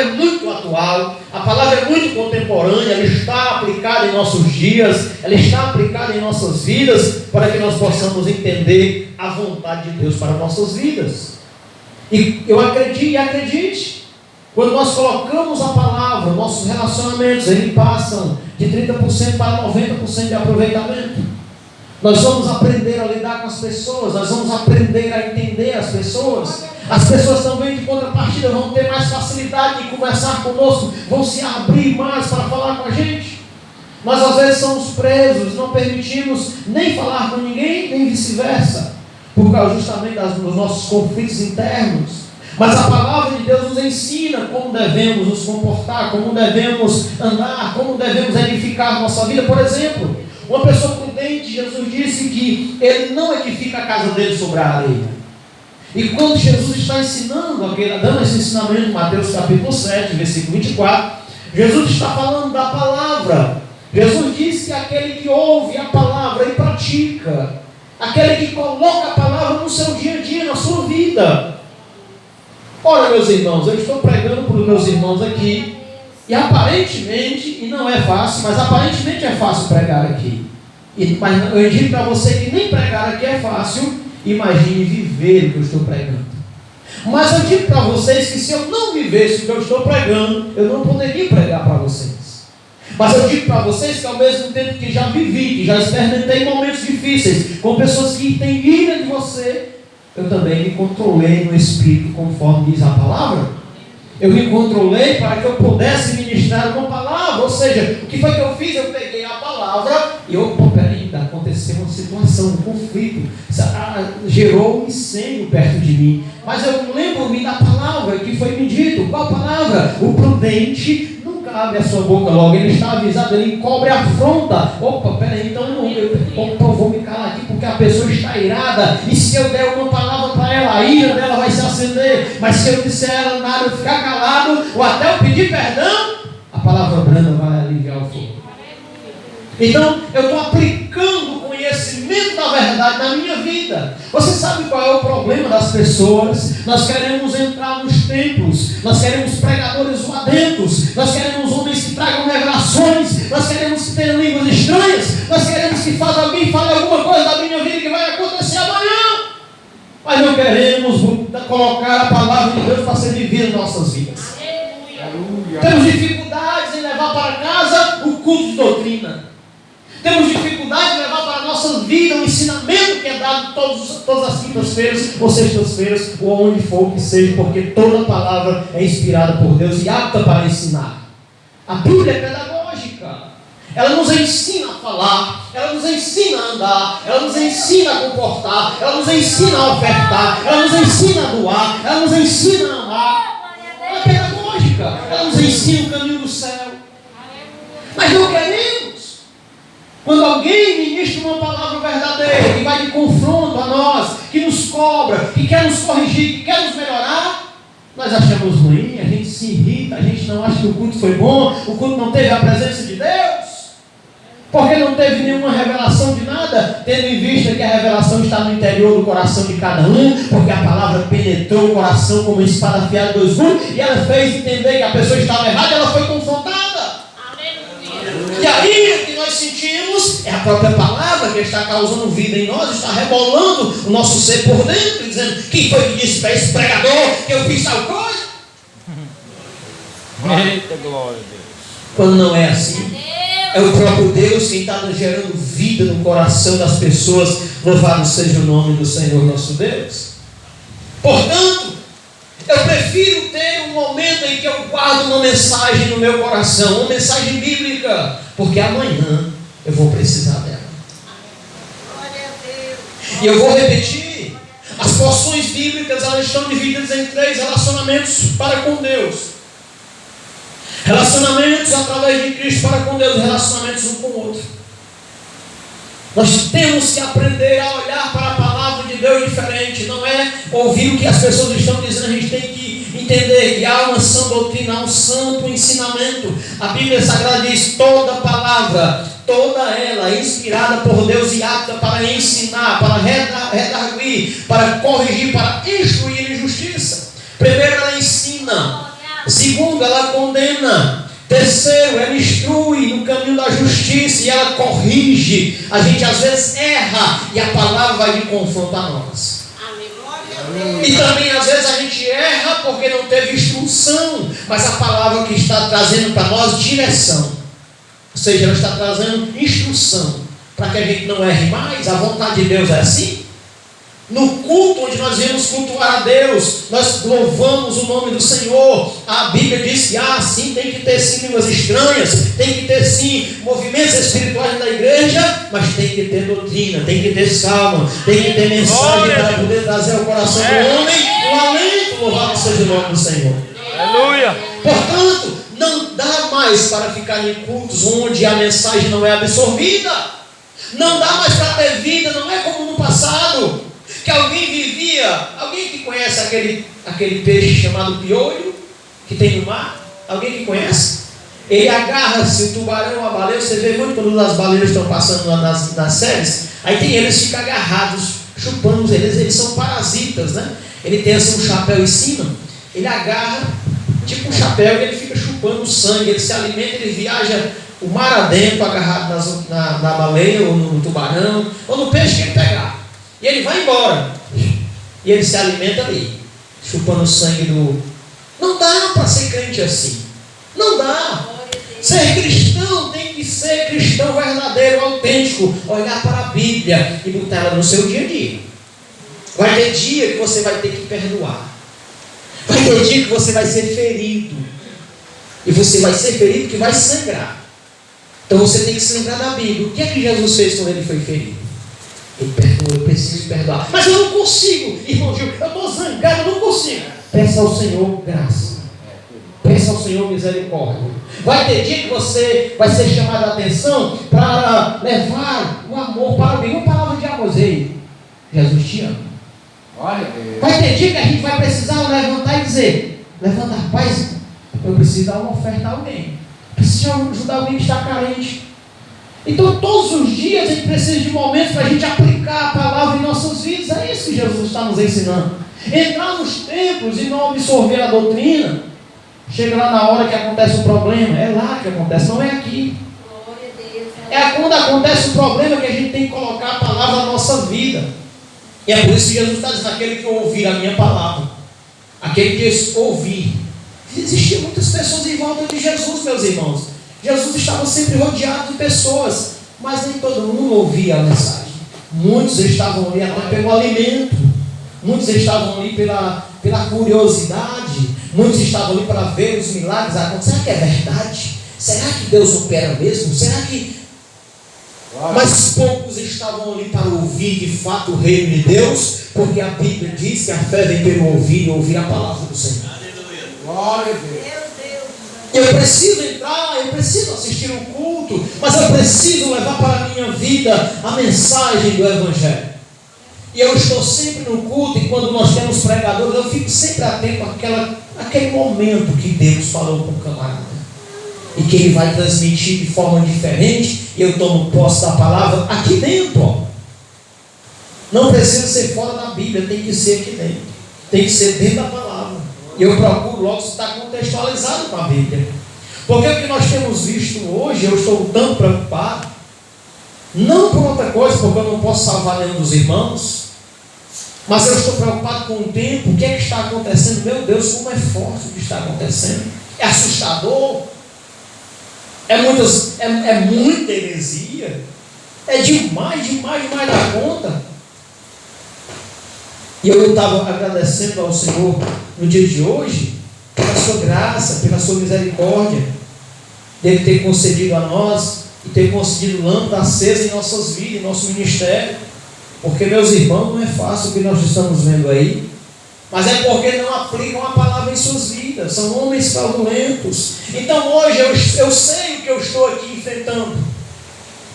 é muito atual, a palavra é muito contemporânea, ela está aplicada em nossos dias, ela está aplicada em nossas vidas, para que nós possamos entender a vontade de Deus para nossas vidas. E eu acredite, quando nós colocamos a palavra, nossos relacionamentos, eles passam de 30% para 90% de aproveitamento. Nós vamos aprender a lidar com as pessoas, nós vamos aprender a entender as pessoas. As pessoas também, de contrapartida, vão ter mais facilidade de conversar conosco, vão se abrir mais para falar com a gente. Nós às vezes somos presos, não permitimos nem falar com ninguém, nem vice-versa, por causa justamente dos nossos conflitos internos. Mas a palavra de Deus nos ensina como devemos nos comportar, como devemos andar, como devemos edificar a nossa vida. Por exemplo, uma pessoa prudente, Jesus disse que ele não edifica a casa dele sobre a areia. E quando Jesus está ensinando, dando esse ensinamento em Mateus capítulo 7, versículo 24, Jesus está falando da palavra. Jesus disse que aquele que ouve a palavra e pratica, aquele que coloca a palavra no seu dia a dia, na sua vida. Ora, meus irmãos, eu estou pregando para os meus irmãos aqui, e aparentemente, e não é fácil, mas aparentemente é fácil pregar aqui. Mas eu digo para você que nem pregar aqui é fácil, imagine viver o que eu estou pregando. Mas eu digo para vocês que se eu não vivesse o que eu estou pregando, eu não poderia pregar para vocês. Mas eu digo para vocês que ao mesmo tempo que já vivi, que já experimentei momentos difíceis, com pessoas que têm ira de você, eu também me controlei no Espírito, conforme diz a palavra. Eu me controlei para que eu pudesse ministrar uma palavra. Ou seja, o que foi que eu fiz? Eu peguei a palavra e peraí, aconteceu uma situação, um conflito, gerou um incêndio perto de mim. Mas eu lembro-me da palavra que foi me dito. Qual palavra? O prudente nunca abre a sua boca logo, ele está avisado, ele encobre a afronta. Peraí, então eu vou me calar aqui porque a pessoa está irada, e se eu der uma palavra para ela, a ira dela vai se acender. Mas se eu disser a ela nada, eu ficar calado, ou até eu pedir perdão, a palavra branda vai aliviar o fogo. Então, eu estou aplicando o conhecimento da verdade na minha vida. Você sabe qual é o problema das pessoas? Nós queremos entrar nos templos, nós queremos pregadores voadentos, nós queremos homens que tragam revelações, nós queremos que tenham línguas estranhas, nós queremos que alguém fale alguma coisa da minha vida que vai acontecer amanhã. Mas não queremos colocar a palavra de Deus para ser vivida em nossas vidas. Aleluia. Temos dificuldades em levar para casa o culto de doutrina. Temos dificuldade de levar para a nossa vida o ensinamento que é dado todas as quintas-feiras ou sextas-feiras, ou onde for que seja, porque toda palavra é inspirada por Deus e apta para ensinar. A Bíblia é pedagógica. Ela nos ensina a falar, ela nos ensina a andar, ela nos ensina a comportar, ela nos ensina a ofertar, ela nos ensina a doar, ela nos ensina a amar. Ela é pedagógica, ela nos ensina o caminho do céu. Mas não queremos. Quando alguém ministra uma palavra verdadeira, que vai de confronto a nós, que nos cobra, que quer nos corrigir, que quer nos melhorar, nós achamos ruim, a gente se irrita, a gente não acha que o culto foi bom, o culto não teve a presença de Deus, porque não teve nenhuma revelação de nada, tendo em vista que a revelação está no interior do coração de cada um, porque a palavra penetrou o coração como uma espada afiada de dois gumes, e ela fez entender que a pessoa estava errada, ela foi confrontada. E a ira que nós sentimos é a própria palavra que está causando vida em nós, está rebolando o nosso ser por dentro, dizendo: quem foi que disse para esse pregador que eu fiz tal coisa? Eita glória a Deus. Quando não é assim, é o próprio Deus quem está gerando vida no coração das pessoas. Louvado seja o nome do Senhor nosso Deus. Portanto, eu prefiro ter um momento em que eu guardo uma mensagem no meu coração, uma mensagem bíblica, porque amanhã eu vou precisar dela. E eu vou repetir: as porções bíblicas, elas estão divididas em 3 relacionamentos para com Deus. Relacionamentos através de Cristo para com Deus, relacionamentos um com o outro. Nós temos que aprender a olhar para a palavra de Deus diferente. Não é ouvir o que as pessoas estão dizendo. A gente tem que entender que há uma sã doutrina, há um santo ensinamento. A Bíblia Sagrada diz: toda palavra, toda ela inspirada por Deus e apta para ensinar, para redarguir, para corrigir, para instruir em justiça. Primeiro ela ensina. Segundo, ela condena. Terceiro, ela instrui no caminho da justiça e ela corrige. A gente às vezes erra e a palavra vai de confronto a nós. E também às vezes a gente erra porque não teve instrução, mas a palavra que está trazendo para nós direção, ou seja, ela está trazendo instrução para que a gente não erre mais. A vontade de Deus é assim. No culto onde nós viemos cultuar a Deus, nós louvamos o nome do Senhor. A Bíblia diz que sim, tem que ter sim línguas estranhas, tem que ter sim movimentos espirituais da igreja, mas tem que ter doutrina, tem que ter salmo, tem que ter mensagem para poder trazer ao coração do homem o alento. Louvado seja o nome do Senhor. Aleluia. Portanto, não dá mais para ficar em cultos onde a mensagem não é absorvida. Não dá mais para ter vida, não é como no passado, que alguém vivia. Alguém que conhece aquele peixe chamado piolho que tem no mar? Alguém que conhece? Ele agarra-se, o tubarão, a baleia. Você vê muito quando as baleias estão passando lá nas séries, aí tem eles ficam agarrados, chupando eles são parasitas, né? Ele tem assim um chapéu em cima, ele agarra tipo um chapéu e ele fica chupando o sangue, ele se alimenta, ele viaja o mar adentro, agarrado na baleia ou no tubarão ou no peixe que ele pegar. E ele vai embora. E ele se alimenta ali, chupando o sangue do... Não dá para ser crente assim. Não dá. Ser cristão tem que ser cristão verdadeiro, autêntico. Olhar para a Bíblia e botar ela no seu dia a dia. Vai ter dia que você vai ter que perdoar. Vai ter dia que você vai ser ferido. E você vai ser ferido que vai sangrar. Então você tem que se lembrar da Bíblia. O que é que Jesus fez quando ele foi ferido? Ele perdoou, eu preciso perdoar. Mas eu não consigo, irmão Gil, eu estou zangado, eu não consigo. Peça ao Senhor graça. Peça ao Senhor misericórdia. Vai ter dia que você vai ser chamado a atenção para levar o amor para o bem. Uma palavra de amor. Ei, Jesus te ama. Vai ter dia que a gente vai precisar levantar e dizer: levanta, rapaz, eu preciso dar uma oferta a alguém. Preciso ajudar alguém que está carente. Então todos os dias a gente precisa de momentos para a gente aplicar a palavra em nossas vidas. É isso que Jesus está nos ensinando. Entrar nos templos e não absorver a doutrina. Chega lá na hora que acontece o problema. É lá que acontece, não é aqui. É quando acontece o problema que a gente tem que colocar a palavra na nossa vida. E é por isso que Jesus está dizendo: aquele que ouvir a minha palavra, aquele que ouvir. Existiam muitas pessoas em volta de Jesus, meus irmãos. Jesus estava sempre rodeado de pessoas, mas nem todo mundo ouvia a mensagem. Muitos estavam ali até pelo alimento, muitos estavam ali pela curiosidade, muitos estavam ali para ver os milagres acontecer. Será que é verdade? Será que Deus opera mesmo? Será que... Mas poucos estavam ali para ouvir de fato o reino de Deus, porque a Bíblia diz que a fé vem pelo ouvir e ouvir a palavra do Senhor. Glória a Deus. Eu preciso entrar, eu preciso assistir um culto, mas eu preciso levar para a minha vida a mensagem do Evangelho. E eu estou sempre no culto, e quando nós temos pregadores, eu fico sempre atento àquele momento que Deus falou com o camarada. E que ele vai transmitir de forma diferente, e eu tomo posse da palavra aqui dentro. Ó. Não precisa ser fora da Bíblia, tem que ser aqui dentro. Tem que ser dentro da palavra. E eu procuro logo estar contextualizado com a Bíblia. Porque o que nós temos visto hoje, eu estou tão preocupado, não por outra coisa, porque eu não posso salvar nenhum dos irmãos, mas eu estou preocupado com o tempo. O que é que está acontecendo? Meu Deus, como é forte o que está acontecendo. É assustador. É muita heresia. É demais da conta. E eu estava agradecendo ao Senhor no dia de hoje, pela sua graça, pela sua misericórdia, dele ter concedido a nós e ter concedido lâmpada acesa em nossas vidas, em nosso ministério. Porque, meus irmãos, não é fácil o que nós estamos vendo aí, mas é porque não aplicam a palavra em suas vidas, são homens fraudulentos. Então hoje eu sei o que eu estou aqui enfrentando,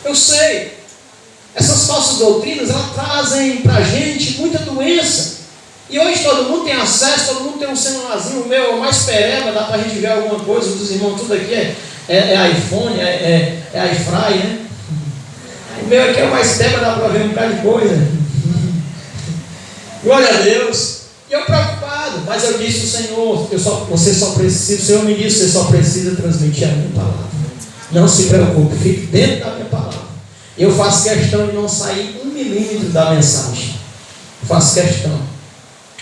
eu sei. Essas falsas doutrinas, elas trazem para a gente muita doença. E hoje todo mundo tem acesso, todo mundo tem um celularzinho. O meu é o mais pereba, dá para a gente ver alguma coisa. Os irmãos, tudo aqui é iPhone, é iFry, né? O meu aqui é o mais pereba, dá para ver um bocado de coisa. Glória a Deus. E eu preocupado, mas eu disse ao Senhor, você só precisa, o Senhor me disse, você só precisa transmitir a minha palavra. Não se preocupe, fique dentro da minha palavra. Eu faço questão de não sair 1 milímetro da mensagem. Eu faço questão,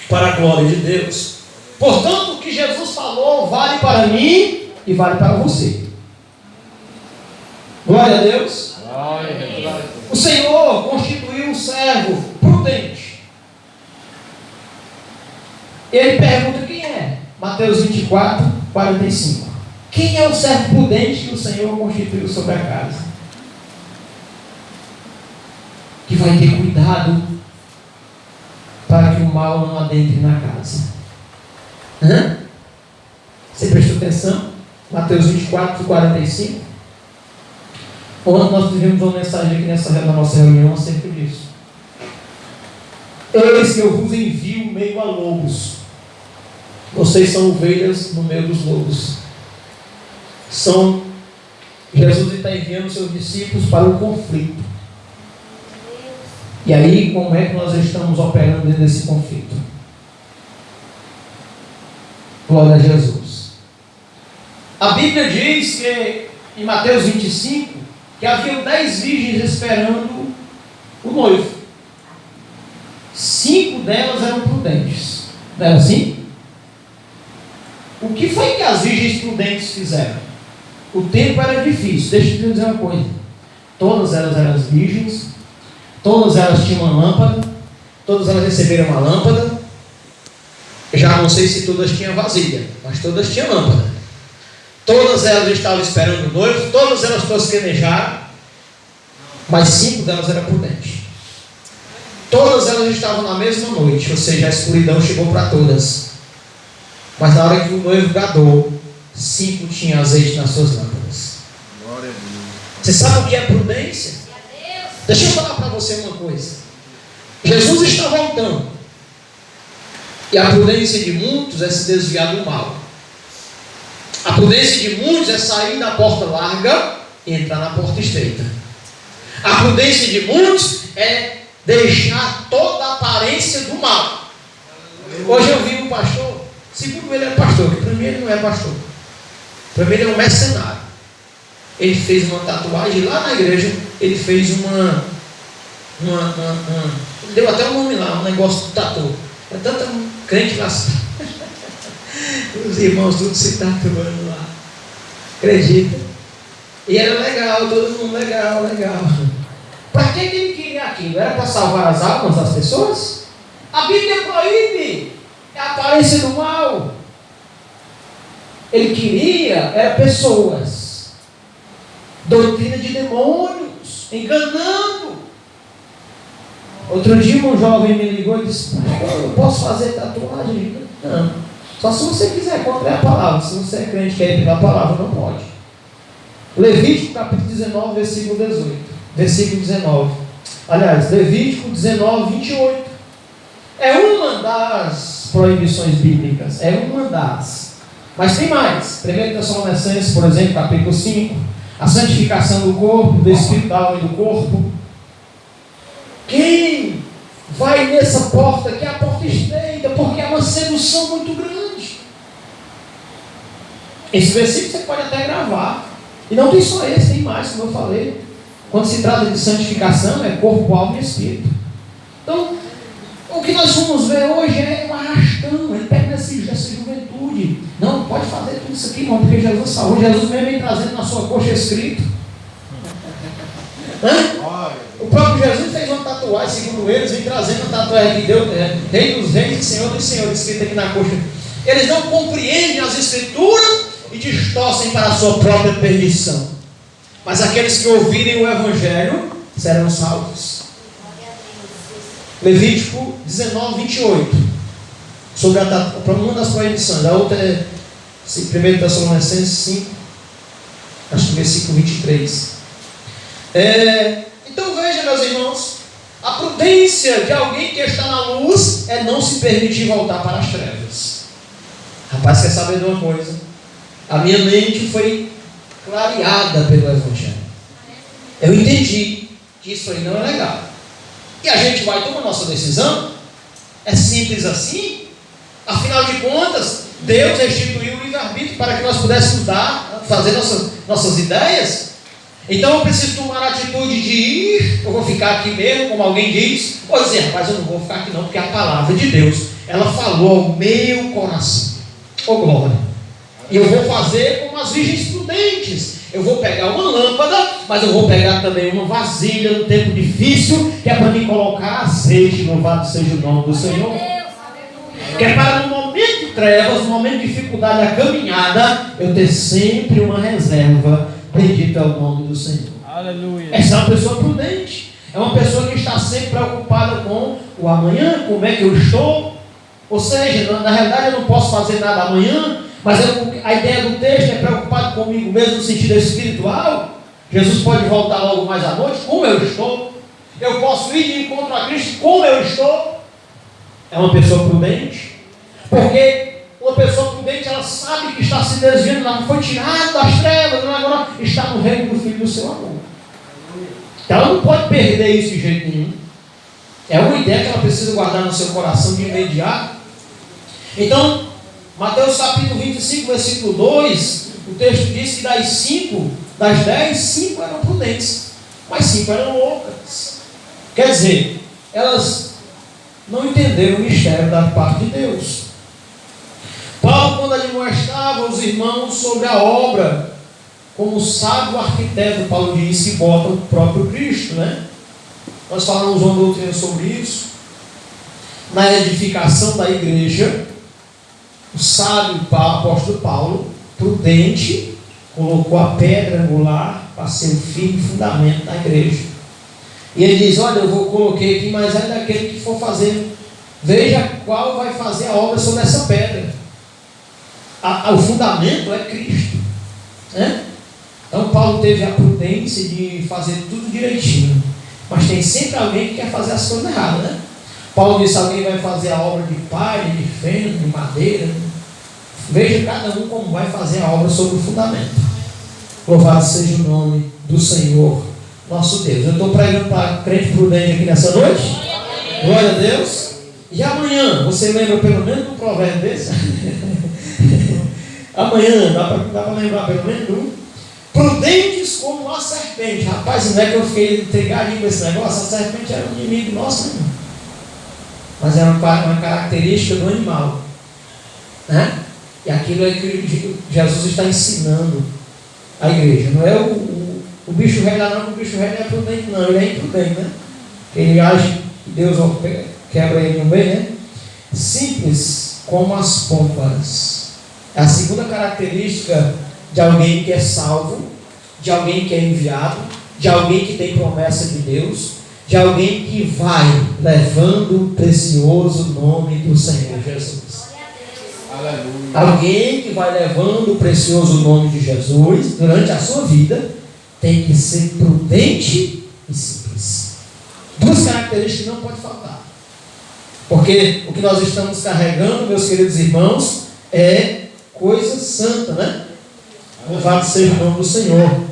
para a glória de Deus. Portanto, o que Jesus falou vale para mim e vale para você. Glória a Deus. O Senhor constituiu um servo prudente. Ele pergunta quem é. Mateus 24, 45. Quem é o servo prudente que o Senhor constituiu sobre a casa? Que vai ter cuidado para que o mal não adentre na casa. Você prestou atenção? Mateus 24, 45. Ontem nós tivemos uma mensagem aqui na nossa reunião acerca disso. Eis que eu vos envio meio a lobos. Vocês são ovelhas no meio dos lobos. Jesus está enviando seus discípulos para o conflito. E aí, como é que nós estamos operando dentro desse conflito? Glória a Jesus. A Bíblia diz que, em Mateus 25, que havia 10 virgens esperando o noivo. 5 delas eram prudentes. Não era assim? O que foi que as virgens prudentes fizeram? O tempo era difícil. Deixa eu te dizer uma coisa. Todas elas eram virgens. Todas elas tinham uma lâmpada. Todas elas receberam uma lâmpada. Já não sei se todas tinham vasilha, mas todas tinham lâmpada. Todas elas estavam esperando o noivo. Todas elas tosquenejaram. Mas 5 delas eram prudentes. Todas elas estavam na mesma noite. Ou seja, a escuridão chegou para todas. Mas na hora que o noivo bradou, 5 tinham azeite nas suas lâmpadas. Você sabe o que é prudência? Deixa eu falar para você uma coisa. Jesus está voltando. E a prudência de muitos é se desviar do mal. A prudência de muitos é sair da porta larga e entrar na porta estreita. A prudência de muitos é deixar toda a aparência do mal. Hoje eu vi um pastor. Segundo ele é pastor, que para mim ele não é pastor. Para mim ele é um mercenário. Ele fez uma tatuagem lá na igreja. Ele fez deu até um nome lá, um negócio de tatu. É tanta crente lá. Os irmãos todos se tatuando lá. Acredita? E era legal, todo mundo legal. Para que ele queria aquilo? Era para salvar as almas das pessoas? A Bíblia proíbe. É a aparência do mal. Ele queria, era pessoas. Doutrina de demônios, enganando. Outro dia um jovem me ligou e disse: eu posso fazer tatuagem? Não. Só se você quiser, contra a palavra. Se você é crente e quer ir pela palavra, não pode. Levítico capítulo 19, versículo 18. Versículo 19. Aliás, Levítico 19, 28. É uma das proibições bíblicas. É uma das. Mas tem mais. 1 Tessalonicenses, por exemplo, capítulo 5. A santificação do corpo, do espírito, da alma e do corpo. Quem vai nessa porta, que é a porta estreita, porque é uma sedução muito grande. Esse versículo você pode até gravar. E não tem só esse, tem mais, como eu falei. Quando se trata de santificação, é corpo, alma e espírito. Então, o que nós vamos ver hoje é um arrastão. Ele pega dessa juventude. Não, pode fazer tudo isso aqui, irmão, porque Jesus salvou. Jesus mesmo vem trazendo na sua coxa escrito. O próprio Jesus fez uma tatuagem, segundo eles, vem trazendo a tatuagem que deu, Rei dos Reis e Senhor dos Senhores, escrito aqui na coxa. Eles não compreendem as Escrituras e distorcem para a sua própria perdição. Mas aqueles que ouvirem o Evangelho serão salvos. Levítico 19, 28. Sobre uma das proibições. A outra é 1 Tessalonicenses 5, acho que versículo 23. Então veja, meus irmãos, a prudência de alguém que está na luz é não se permitir voltar para as trevas. Rapaz, quer saber de uma coisa? A minha mente foi clareada pelo Evangelho. Eu entendi que isso aí não é legal. E a gente vai tomar nossa decisão. É simples assim. Afinal de contas, Deus instituiu o livre-arbítrio para que nós pudéssemos fazer nossas ideias. Então eu preciso tomar a atitude de ir, eu vou ficar aqui mesmo, como alguém diz, ou dizer, rapaz, eu não vou ficar aqui não, porque a palavra de Deus, ela falou ao meu coração. Ô glória! E eu vou fazer como as virgens prudentes. Eu vou pegar uma lâmpada, mas eu vou pegar também uma vasilha no tempo difícil, que é para me colocar azeite, louvado seja o nome do Senhor. Que é para no momento de trevas, no momento de dificuldade da caminhada, eu ter sempre uma reserva. Bendito é o nome do Senhor. Aleluia. Essa é uma pessoa prudente. É uma pessoa que está sempre preocupada com o amanhã, como é que eu estou. Ou seja, na realidade eu não posso fazer nada amanhã, mas a ideia do texto é preocupado comigo mesmo no sentido espiritual. Jesus pode voltar logo mais à noite, como eu estou. Eu posso ir de encontro a Cristo, como eu estou. É uma pessoa prudente. Porque uma pessoa prudente, ela sabe que está se desviando, ela foi tirada das trevas, agora está no reino do Filho do seu amor. Então ela não pode perder isso de jeito nenhum. É uma ideia que ela precisa guardar no seu coração de imediato. Então, Mateus capítulo 25, versículo 2, o texto diz que das 10, 5 eram prudentes, mas 5 eram loucas. Quer dizer, elas não entenderam o mistério da parte de Deus. Paulo, quando admoestava os irmãos sobre a obra, como sábio arquiteto, Paulo disse, que bota o próprio Cristo, né? Nós falamos uma doutrina sobre isso. Na edificação da igreja, o sábio apóstolo Paulo, prudente, colocou a pedra angular para ser o firme fundamento da igreja. E ele diz, olha, eu coloquei aqui, mas é daquele que for fazer. Veja qual vai fazer a obra sobre essa pedra. O fundamento é Cristo, né? Então Paulo teve a prudência de fazer tudo direitinho. Mas tem sempre alguém que quer fazer as coisas erradas, né? Paulo disse, alguém vai fazer a obra de palha, de feno, de madeira. Veja cada um como vai fazer a obra sobre o fundamento. Louvado seja o nome do Senhor, nosso Deus. Eu estou pregando para crente prudente aqui nessa noite. Glória a Deus. E amanhã, você lembra pelo menos um provérbio desse? Amanhã, dá para lembrar pelo menos um. Prudentes como a serpente. Rapaz, não é que eu fiquei intrigadinho com esse negócio. A serpente era um inimigo nosso, né? Mas era uma característica do animal, né? E aquilo é que Jesus está ensinando a igreja. Não é o bicho velho lá, não. O bicho velho não é prudente, não. Ele é imprudente, né? Ele age que Deus quebra ele no meio, né? Simples como as pompas. É a segunda característica de alguém que é salvo, de alguém que é enviado, de alguém que tem promessa de Deus, de alguém que vai levando o precioso nome do Senhor Jesus. Aleluia. Alguém que vai levando o precioso nome de Jesus durante a sua vida tem que ser prudente e simples. Duas características que não pode faltar. Porque o que nós estamos carregando, meus queridos irmãos, é coisa santa, né? Louvado seja o nome do Senhor.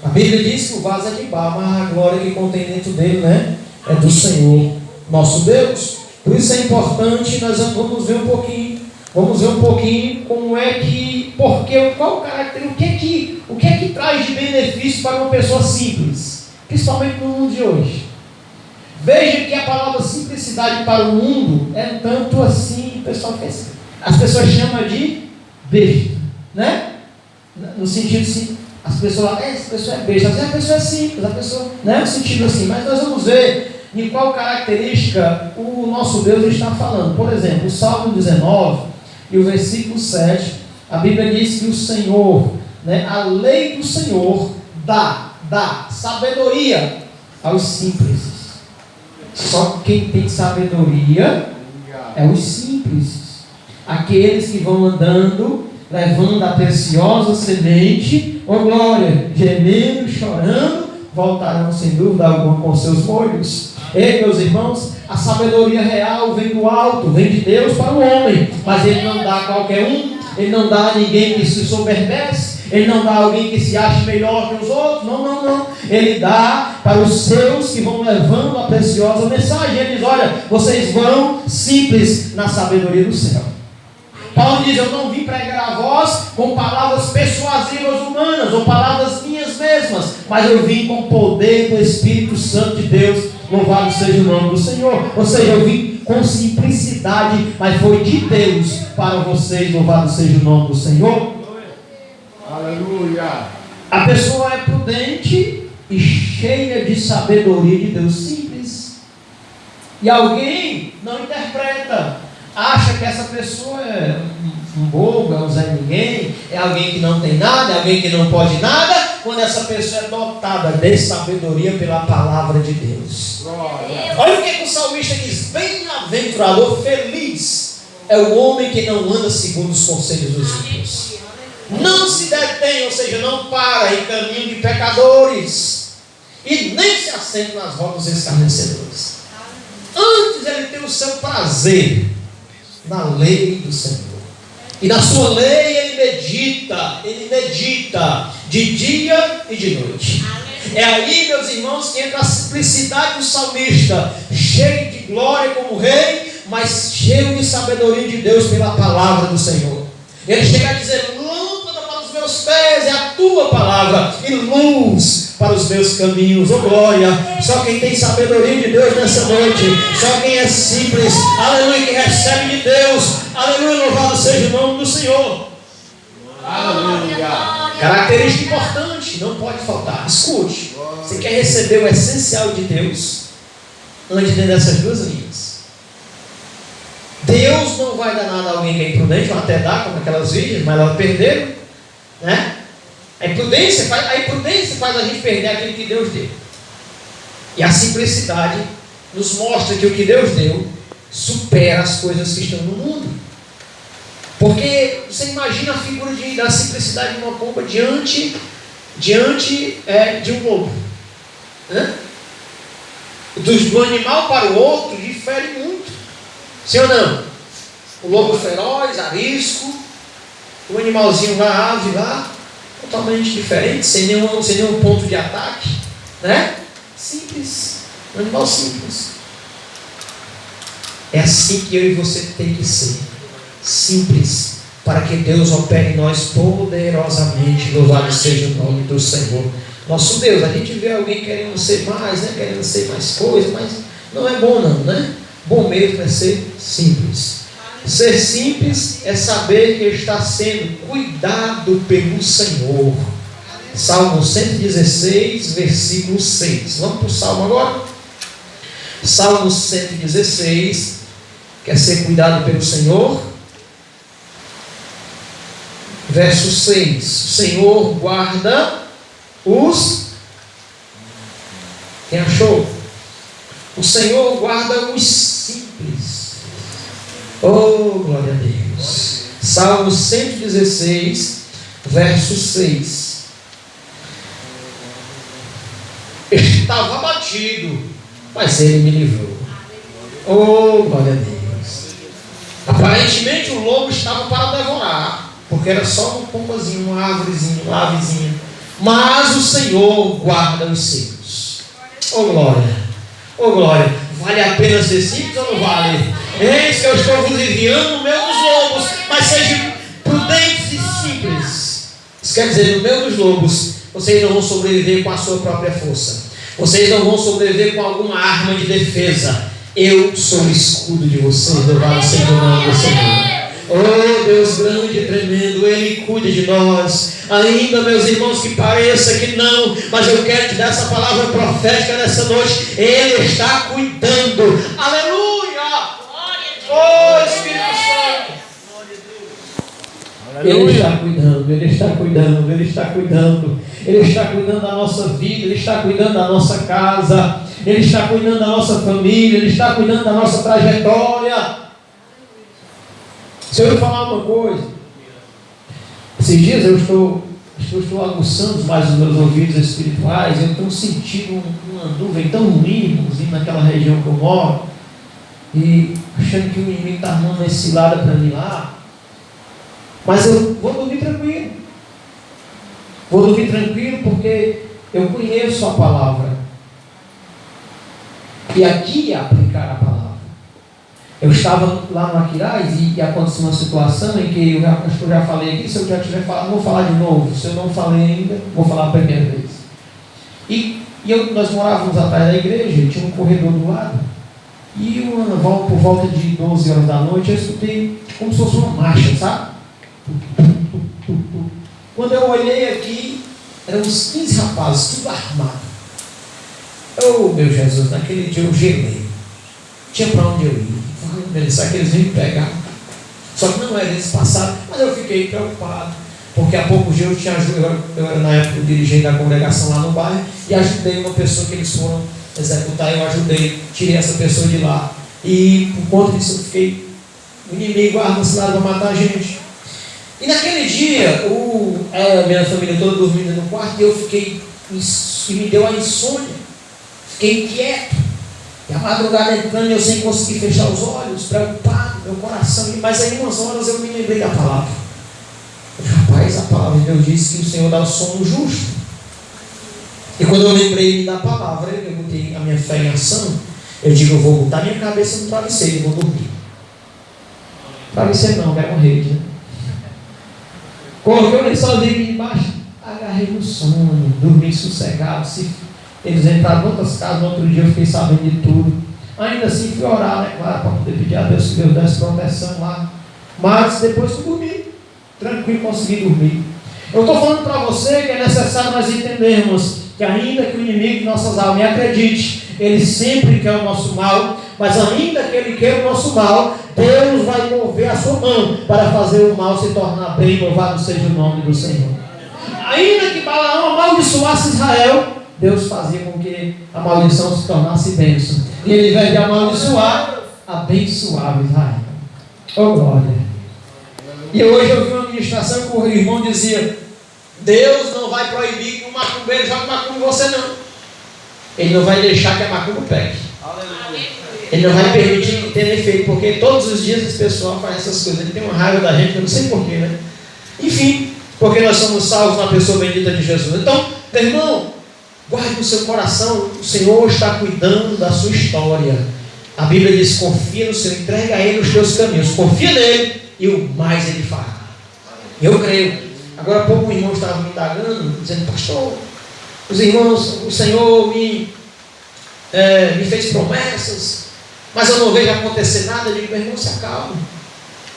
A Bíblia diz que o vaso é de barro, mas a glória que contém dentro dele, né, é do Senhor, nosso Deus. Por isso é importante, nós vamos ver um pouquinho como é que, porque, qual o caráter, o que é que traz de benefício para uma pessoa simples, principalmente no mundo de hoje. Veja que a palavra simplicidade para o mundo é tanto assim, o pessoal quer, as pessoas chamam de besta, né? No sentido assim, as pessoas falam, essa pessoa é besta, a pessoa é simples, a pessoa, não é no sentido assim, mas nós vamos ver em qual característica o nosso Deus está falando. Por exemplo, o Salmo 19 e o versículo 7, a Bíblia diz que o Senhor, né, a lei do Senhor dá sabedoria aos simples. Só quem tem sabedoria é os simples, aqueles que vão andando, levando a preciosa semente, ó glória, gemendo, chorando, voltarão sem dúvida alguma com seus molhos. Ei, meus irmãos, a sabedoria real vem do alto, vem de Deus para o homem, mas Ele não dá a qualquer um, Ele não dá a ninguém que se soberbece, Ele não dá a alguém que se ache melhor que os outros, não. Ele dá para os seus que vão levando a preciosa mensagem. Ele diz, olha, vocês vão simples na sabedoria do céu. Paulo diz: eu não vim pregar a vós com palavras persuasivas humanas ou palavras minhas mesmas, mas eu vim com o poder do Espírito Santo de Deus. Louvado seja o nome do Senhor. Ou seja, eu vim com simplicidade, mas foi de Deus para vocês. Louvado seja o nome do Senhor. Aleluia. A pessoa é prudente e cheia de sabedoria de Deus, simples. E alguém não interpreta, acha que essa pessoa é um bobo, é um Zé Ninguém, é alguém que não tem nada, é alguém que não pode nada, quando essa pessoa é dotada de sabedoria pela palavra de Deus. Olha o que o salmista diz: bem-aventurado, feliz é o homem que não anda segundo os conselhos dos ímpios, não se detém, ou seja, não para em caminho de pecadores, e nem se assenta nas rodas dos escarnecedores. Antes ele tem o seu prazer na lei do Senhor, e na sua lei ele medita de dia e de noite. É aí, meus irmãos, que entra a simplicidade do salmista, cheio de glória como rei, mas cheio de sabedoria de Deus pela palavra do Senhor. Ele chega a dizer: lâmpada para os meus pés é a tua palavra, e luz para os meus caminhos. Oh glória! Só quem tem sabedoria de Deus nessa noite, só quem é simples, aleluia, que recebe de Deus, aleluia, louvado seja o nome do Senhor. Aleluia. Característica importante, não pode faltar. Escute, você quer receber o essencial de Deus, ande dentro dessas duas linhas. Deus não vai dar nada a alguém que é imprudente, vai até dar, como aquelas virgens, mas elas perderam, né? A imprudência faz a gente perder aquilo que Deus deu. E a simplicidade nos mostra que o que Deus deu supera as coisas que estão no mundo. Porque você imagina a figura da simplicidade de uma pomba diante de um lobo, né? Do animal para o outro difere muito. Sim ou não? O lobo feroz, arisco, o animalzinho lá, a ave lá, totalmente diferente, sem nenhum ponto de ataque, né? Simples, um animal simples. É assim que eu e você tem que ser, simples, para que Deus opere em nós poderosamente. Louvado seja o nome do Senhor nosso Deus. A gente vê alguém querendo ser mais, né? Querendo ser mais coisa, mas não é bom não, né? Bom mesmo é ser simples. Ser simples é saber que está sendo cuidado pelo Senhor. Salmo 116, versículo 6. Vamos para o Salmo agora? Salmo 116, quer ser cuidado pelo Senhor? Verso 6. O Senhor guarda os... Quem achou? O Senhor guarda os simples. Oh, glória a Deus. Salmo 116, verso 6. Estava abatido, mas ele me livrou. Oh, glória a Deus. Aparentemente o lobo estava para devorar, porque era só um pombazinho, uma árvorezinha, uma avezinha. Mas o Senhor guarda os seus. Oh, glória. Oh, glória. Vale a pena ser simples ou não vale? Eis que eu estou vos enviando no meio dos lobos, mas sejam prudentes e simples. Isso quer dizer, no meio dos lobos, vocês não vão sobreviver com a sua própria força. Vocês não vão sobreviver com alguma arma de defesa. Eu sou o escudo de vocês. Louvado seja o nome do Senhor. Oh, Deus grande e tremendo, Ele cuida de nós. Ainda, meus irmãos, que pareça que não, mas eu quero te dar essa palavra profética nessa noite. Ele está cuidando. Aleluia! Oh, Espírito Santo! Ele está cuidando, Ele está cuidando, Ele está cuidando. Ele está cuidando da nossa vida, Ele está cuidando da nossa casa, Ele está cuidando da nossa família, Ele está cuidando da nossa trajetória. Se eu falar uma coisa, esses dias eu estou aguçando mais os meus ouvidos espirituais. Eu estou sentindo uma nuvem tão ruim naquela região que eu moro, e achando que o inimigo está armando uma cilada para mim lá. Mas eu vou dormir tranquilo. Vou dormir tranquilo porque eu conheço a palavra. E aqui é aplicar a palavra. Eu estava lá no Aquiraz e aconteceu uma situação em que acho que eu já falei aqui, se eu já tiver falado, vou falar de novo. Se eu não falei ainda, vou falar a primeira vez. Nós morávamos atrás da igreja, tinha um corredor do lado. E por volta de 12 horas da noite, eu escutei como se fosse uma marcha, sabe? Quando eu olhei aqui, eram uns 15 rapazes, tudo armado. Oh, meu Jesus, naquele dia eu gelei. Tinha para onde eu ir. Sabe que eles vinham me pegar. Só que não era, eles passaram. Mas eu fiquei preocupado. Porque há poucos dias eu era na época o dirigente da congregação lá no bairro e ajudei uma pessoa que eles foram executar. Eu ajudei, tirei essa pessoa de lá. E por conta disso eu fiquei. O inimigo arma cilada para matar a gente. E naquele dia, minha família toda dormindo no quarto e eu fiquei. E me deu a insônia. Fiquei inquieto. E a madrugada entrando e eu sem conseguir fechar os olhos, preocupado, meu coração. Mas aí umas horas eu me lembrei da palavra. Rapaz, a palavra de Deus diz que o Senhor dá o sono justo. E quando eu lembrei da palavra, eu botei a minha fé em ação. Eu digo, eu vou botar minha cabeça no travesseiro e vou dormir. Travesseiro não, era uma rede, né? Coloquei o lençolzinho embaixo, agarrei no sono, dormi sossegado. Eles entraram em outras casas, no outro dia eu fiquei sabendo de tudo. Ainda assim fui orar, né? Claro, para poder pedir a Deus que Deus desse proteção lá. Mas depois que dormi, tranquilo, consegui dormir. Eu estou falando para você que é necessário nós entendermos que ainda que o inimigo de nossas almas, me acredite, ele sempre quer o nosso mal, mas ainda que ele quer o nosso mal, Deus vai mover a sua mão para fazer o mal se tornar bem. Louvado seja o nome do Senhor. Ainda que Balaão amaldiçoasse Israel, Deus fazia com que a maldição se tornasse bênção. E ele, ao invés de amaldiçoar, abençoava Israel. Oh glória! E hoje eu vi uma ministração que o irmão dizia: Deus não vai proibir que o macumbeiro jogue macumba em você, não. Ele não vai deixar que a macumba pegue. Ele não vai permitir que tenha efeito, porque todos os dias esse pessoal faz essas coisas. Ele tem uma raiva da gente, eu não sei porquê, né? Enfim, porque nós somos salvos na pessoa bendita de Jesus. Então, meu irmão, guarde no seu coração, o Senhor está cuidando da sua história. A Bíblia diz: confia no Senhor, entrega a Ele os teus caminhos, confia nele e o mais Ele fará. Eu creio. Agora há pouco um irmão estava me indagando, dizendo: pastor, os irmãos, o Senhor me fez promessas, mas eu não vejo acontecer nada. Eu digo: meu irmão, se acalma.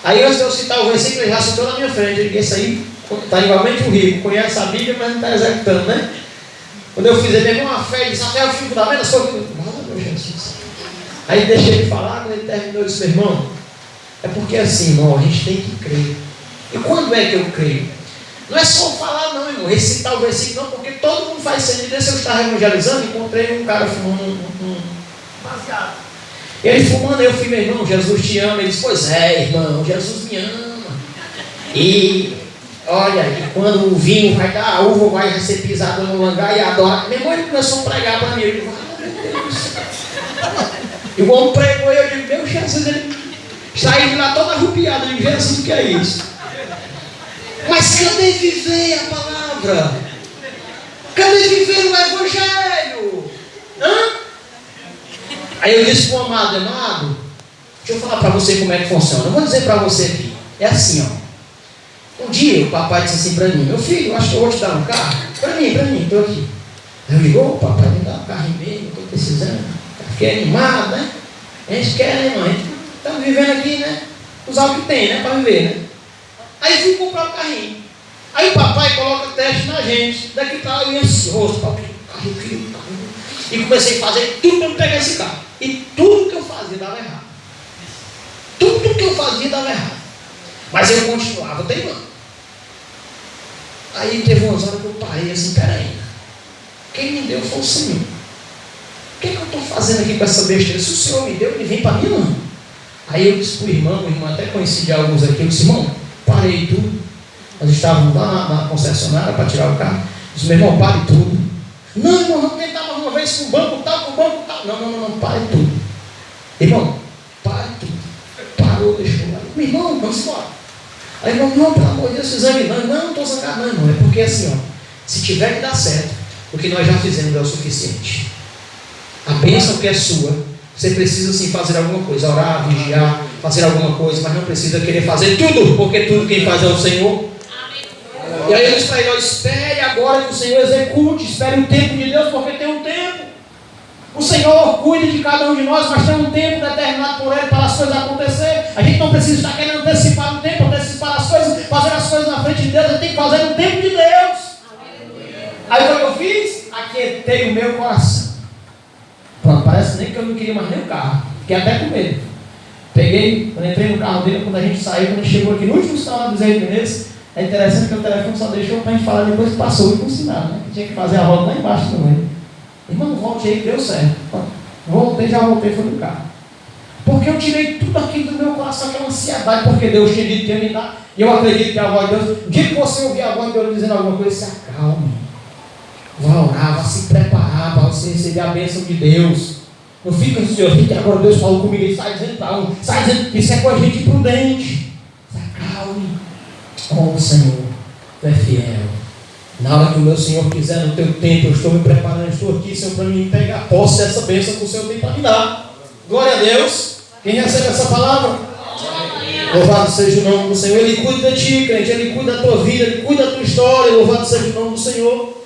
Aí antes de eu citar o versículo, ele já citou na minha frente. Eu digo: esse aí está igualmente o rico, conhece a Bíblia, mas não está executando, né? Quando eu fiz, ele pegou uma fé e disse: até o fim da venda, sou eu. Meu Jesus. Aí deixei ele falar, quando ele terminou, eu disse: meu irmão, é porque assim, irmão, a gente tem que crer. E quando é que eu creio? Não é só falar, não, irmão, recitar o versículo, não, porque todo mundo faz sentido. Desse eu estava evangelizando, encontrei um cara fumando um baseado. Ele fumando, eu fui: meu irmão, Jesus te ama. Ele disse: pois é, irmão, Jesus me ama. E olha, e quando o vinho vai dar, a uva vai ser pisada no langar e adora. Meu irmão, ele começou a pregar para mim. Ele disse: meu Deus. E o homem pregou e eu digo: meu Jesus, ele saiu de lá todo arrupiado. Eu digo: Jesus, o que é isso? Mas cadê viver a palavra? Cadê viver o evangelho? Aí eu disse para o amado: deixa eu falar para você como é que funciona. Eu vou dizer para você aqui. É assim, ó. Um dia o papai disse assim para mim: meu filho, eu acho que eu vou te dar um carro. Para mim, estou aqui. Aí eu digo: ô papai, me dá um carro em mim, estou precisando. Fiquei animado, né? A gente quer, né, mãe? Estamos vivendo aqui, né? Usar o que tem, né? Para viver, né? Aí fui comprar um carrinho. Aí o papai coloca teste na gente. Daqui para lá eu ia ansioso, papai, carro. E comecei a fazer tudo para não pegar esse carro. E tudo que eu fazia dava errado. Tudo que eu fazia dava errado. Mas eu continuava teimando. Aí teve umas horas que eu parei assim: peraí, quem me deu foi o Senhor. O que é que eu estou fazendo aqui com essa besteira? Se o Senhor me deu, ele vem para mim, não. Aí eu disse para o irmão até conheci de alguns aqui, eu disse: irmão, parei tudo. Nós estávamos lá na concessionária para tirar o carro. Eu disse: meu irmão, pare tudo. Não, irmão, vamos tentar mais uma vez com o banco tal, com o banco tal. Não, pare tudo. Irmão, pare tudo. Parou, deixou lá. Meu irmão, vamos embora. Aí, irmão: não, pelo amor de Deus, examinando. Não estou zangado, não, irmão. É porque assim, ó, se tiver que dar certo, o que nós já fizemos é o suficiente. A bênção que é sua Você precisa sim fazer alguma coisa, orar, vigiar, fazer alguma coisa, mas não precisa querer fazer tudo, porque tudo quem faz é o Senhor. E aí ele diz para ele: espere agora que o Senhor execute, espere o tempo de Deus, porque tem um tempo. O Senhor cuida de cada um de nós, mas tem um tempo determinado por Ele para as coisas acontecer. A gente não precisa estar querendo antecipar o tempo, antecipar as coisas, fazer as coisas na frente de Deus. A gente tem que fazer no tempo de Deus. Aí o que eu fiz? Aquietei o meu coração. Pronto, parece nem que eu não queria mais nem o carro. Fiquei até com medo. Peguei, quando entrei no carro dele, quando a gente saiu, quando a gente chegou aqui no último sinal do Zé Menezes, é interessante que o telefone só deixou para a gente falar depois que passou e por sinal, né? Tinha que fazer a volta lá embaixo também. Irmão, volte aí que deu certo. Voltei, já voltei, foi no carro. Porque eu tirei tudo aquilo do meu coração, aquela ansiedade, porque Deus tinha dito que ia me dar. E eu acredito que a voz de Deus, o dia que você ouvir a voz de Deus dizendo alguma coisa, se acalme. Vai orar, vai se preparar para você receber a bênção de Deus. Não fica ansioso, que agora Deus falou comigo, ele sai dizendo para um, sai dizendo que isso é coisa de gente prudente. Se acalme. Oh Senhor, Tu é fiel. Na hora que o meu Senhor quiser, no teu tempo, eu estou me preparando, estou aqui, Senhor, para me pegar posse dessa bênção que o Senhor tem para me dar. Glória a Deus. Quem recebe essa palavra? Louvado seja o nome do Senhor. Ele cuida de ti, crente, Ele cuida da tua vida, Ele cuida da tua história. Louvado seja o nome do Senhor.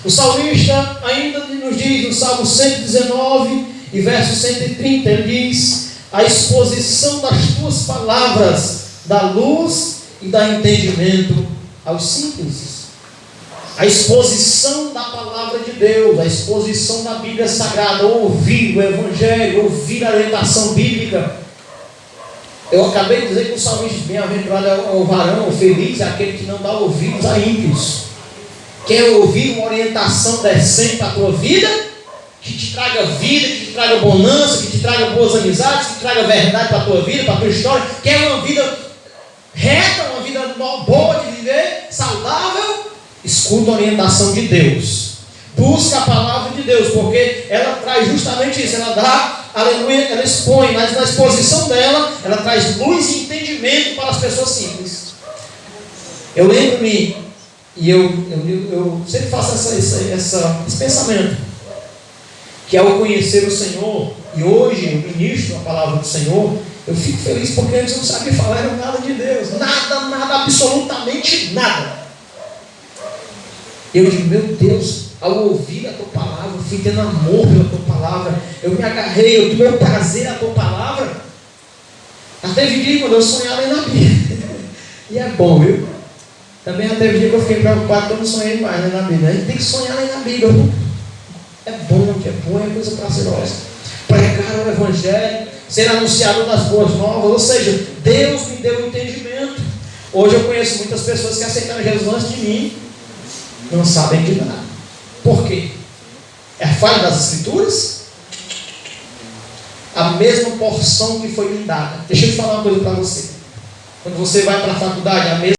O salmista ainda nos diz, no Salmo 119 e verso 130, ele diz: a exposição das tuas palavras dá luz e dá entendimento aos simples. A exposição da palavra de Deus, a exposição da Bíblia Sagrada, ouvir o Evangelho, ouvir a orientação bíblica. Eu acabei de dizer que o salmista bem-aventurado é o varão, o feliz é aquele que não dá ouvidos a ímpios. Quer ouvir uma orientação decente para a tua vida, que te traga vida, que te traga bonança, que te traga boas amizades, que te traga verdade para a tua vida, para a tua história. Quer uma vida reta, uma vida boa de viver, saudável? Escuta a orientação de Deus. Busca a palavra de Deus, porque ela traz justamente isso. Ela dá, aleluia, ela expõe, mas na exposição dela, ela traz luz e entendimento para as pessoas simples. Eu lembro-me, e eu sempre faço esse pensamento, que ao conhecer o Senhor, e hoje eu ministro a palavra do Senhor, eu fico feliz porque antes eu não sabia falar nada de Deus, nada, absolutamente nada. Eu digo, meu Deus, ao ouvir a tua palavra, eu fui tendo amor pela tua palavra, eu me agarrei, eu tomei prazer na tua palavra. Até vi dia quando eu sonhava em na Bíblia. E é bom, viu? Também até vi dia que eu fiquei preocupado que eu não sonhei mais na Bíblia. A gente tem que sonhar na Bíblia. É bom, é coisa prazerosa. Pregar o Evangelho, ser anunciador das boas novas, ou seja, Deus me deu um entendimento. Hoje eu conheço muitas pessoas que aceitaram Jesus antes de mim, não sabem de nada. Por quê? É a falha das Escrituras? A mesma porção que foi lhe dada. Deixa eu te falar uma coisa para você. Quando você vai para a faculdade, a mesma